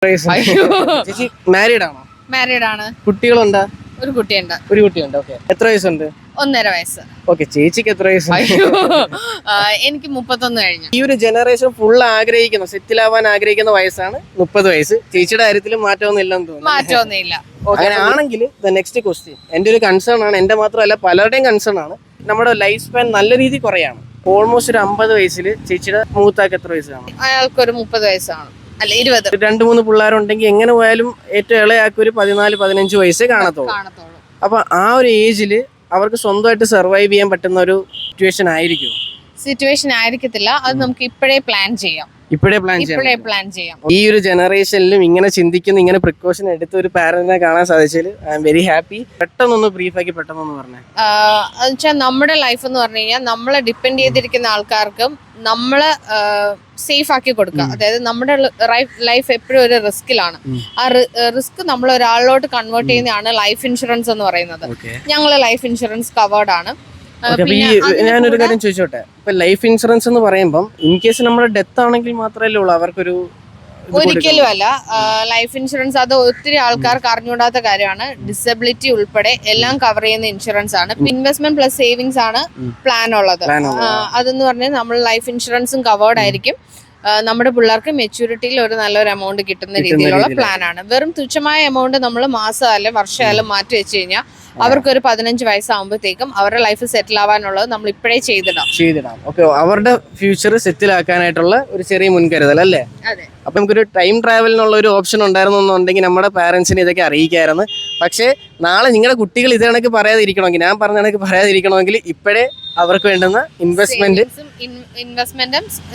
ചേച്ചി മാരീഡ് ആണോ? മാരീഡ് ആണ്. കുട്ടികളുണ്ടോ? ഒരു കുട്ടിയുണ്ട്. ഒരു കുട്ടിയുണ്ട്. ഓക്കെ. എത്ര വയസ്സുണ്ട്? 1.5 വയസ്സ്. ഓക്കെ. ചേച്ചിക്ക് എത്ര വയസ്സുണ്ട്? എനിക്ക് 31 കഴിഞ്ഞു. ഈ ഒരു ജനറേഷൻ ഫുൾ ആഗ്രഹിക്കുന്ന, സെറ്റിൽ ആവാൻ ആഗ്രഹിക്കുന്ന വയസ്സാണ് 30 വയസ്സ്. ചേച്ചിയുടെ കാര്യത്തിൽ മാറ്റമൊന്നും ഇല്ലെന്ന് തോന്നുന്നു. മാറ്റമൊന്നുമില്ല. അങ്ങനെ ആണെങ്കിൽ നെക്സ്റ്റ് ക്വസ്റ്റ്യൻ എന്റെ ഒരു കൺസേൺ ആണ്, എന്റെ മാത്രമല്ല പലരുടെയും കൺസേൺ ആണ്. നമ്മുടെ ലൈഫ് സ്പാൻ നല്ല രീതിയിൽ കുറയാണ്. ഓൾമോസ്റ്റ് ഒരു 50 വയസ്സിൽ ചേച്ചിയുടെ മൂത്താക്ക് എത്ര വയസ്സാണ്? അയാൾക്കൊരു 30 വയസ്സാണ്. അല്ല 20. 2-3 പിള്ളേരുണ്ടെങ്കിൽ എങ്ങനെ പോയാലും ഏറ്റവും ഇളയാൾക്ക് ഒരു 14-15 വയസ്സേ കാണത്തുള്ളൂ. അപ്പൊ ആ ഒരു ഏജില് അവർക്ക് സ്വന്തമായിട്ട് സർവൈവ് ചെയ്യാൻ പറ്റുന്ന ഒരു സിറ്റുവേഷൻ ആയിരിക്കത്തില്ല. അത് നമുക്ക് ഇപ്പോഴേ പ്ലാൻ ചെയ്യാം. ഈ ഒരു ജനറേഷനിലും ഇങ്ങനെ ചിന്തിക്കുന്ന, ഇങ്ങനെ പ്രിക്കോഷൻ എടുത്ത ഒരു പാരന്റിനെ കാണാൻ സാധിച്ചതിൽ ഐ എം വെരി ഹാപ്പി. പെട്ടെന്നൊന്ന് ബ്രീഫാക്കി പെട്ടെന്നൊന്ന് പറഞ്ഞേ. എന്നുവെച്ചാൽ നമ്മുടെ ലൈഫ് എന്ന് പറഞ്ഞു കഴിഞ്ഞാൽ നമ്മളെ ഡിപ്പെൻഡ് ചെയ്തിരിക്കുന്ന ആൾക്കാർക്കും നമ്മളെ സേഫ് ആക്കി കൊടുക്കുക. അതായത് നമ്മുടെ ലൈഫ് എപ്പോഴും ഒരു റിസ്കിലാണ്. ആ റിസ്ക് നമ്മൾ ഒരാളിലോട്ട് കൺവേർട്ട് ചെയ്യുന്നതാണ് ലൈഫ് ഇൻഷുറൻസ് എന്ന് പറയുന്നത്. ഞങ്ങള് ലൈഫ് ഇൻഷുറൻസ് കവേർഡ് ആണ്. ഞാനൊരു കാര്യം ചോദിച്ചോട്ടെ, ഇപ്പൊ ലൈഫ് ഇൻഷുറൻസ് എന്ന് പറയുമ്പോൾ ഇൻ കേസ് നമ്മുടെ ഡെത്ത് ആണെങ്കിൽ മാത്രമല്ലേ ഉള്ളൂ അവർക്കൊരു? ഒരിക്കലും അല്ല. ലൈഫ് ഇൻഷുറൻസ് അത് ഒത്തിരി ആൾക്കാർക്ക് അറിഞ്ഞുകൂടാത്ത കാര്യമാണ്. ഡിസബിലിറ്റി ഉൾപ്പെടെ എല്ലാം കവർ ചെയ്യുന്ന ഇൻഷുറൻസ് ആണ്. ഇൻവെസ്റ്റ്മെന്റ് പ്ലസ് സേവിങ്സ് ആണ് പ്ലാൻ ഉള്ളത്. അതെന്ന് പറഞ്ഞാൽ നമ്മൾ ലൈഫ് ഇൻഷുറൻസും കവേർഡ് ആയിരിക്കും. നമ്മുടെ പിള്ളേർക്ക് മെച്യൂരിറ്റിയിൽ ഒരു നല്ലൊരു എമൗണ്ട് കിട്ടുന്ന രീതിയിലുള്ള പ്ലാൻ ആണ്. വെറും തുച്ഛമായ എമൗണ്ട് നമ്മൾ മാസമായാലും വർഷമായാലും മാറ്റി വെച്ച് കഴിഞ്ഞാൽ അവർക്കൊരു 15 വയസ്സാകുമ്പോഴത്തേക്കും അവരുടെ ലൈഫ് സെറ്റിൽ ആവാനുള്ളത് നമ്മൾ ഇപ്പോഴേ ചെയ്തിടാം. ഓക്കെ. അവരുടെ ഫ്യൂച്ചർ സെറ്റിൽ ആക്കാനായിട്ടുള്ള ഒരു ചെറിയ മുൻകരുതൽ അല്ലേ? അതെ. അപ്പൊ നമുക്കൊരു ടൈം ട്രാവലിനുള്ള ഒരു ഓപ്ഷൻ ഉണ്ടായിരുന്നുണ്ടെങ്കിൽ നമ്മുടെ പാരന്റ്സിനെ ഇതൊക്കെ അറിയിക്കായിരുന്നു. പക്ഷേ നാളെ നിങ്ങളുടെ കുട്ടികൾ ഇത് കണക്ക് പറയാതിരിക്കണമെങ്കിൽ, ഞാൻ പറഞ്ഞ കണക്ക് പറയാതിരിക്കണമെങ്കിൽ ഇപ്പോഴേ അവർക്ക് വേണ്ടുന്ന ഇൻവെസ്റ്റ്മെന്റും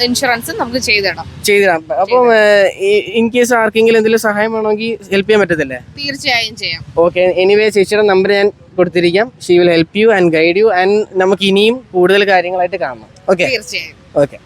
ഇൻഷുറൻസും നമുക്ക് ചെയ്തിടാം. അപ്പം ഇൻ കേസ് ആർക്കെങ്കിലും എന്തെങ്കിലും സഹായം വേണമെങ്കിൽ ഹെൽപ്പ് ചെയ്യാൻ പറ്റത്തില്ലേ? തീർച്ചയായും ചെയ്യാം. ഓക്കെ. എനിവേ ചേച്ചിയുടെ നമ്പർ ഞാൻ കൊടുത്തിരിക്കാം. She will help you and guide you. And നമുക്ക് ഇനിയും കൂടുതൽ കാര്യങ്ങളായിട്ട് കാണണം. ഓക്കെ. തീർച്ചയായും. ഓക്കെ.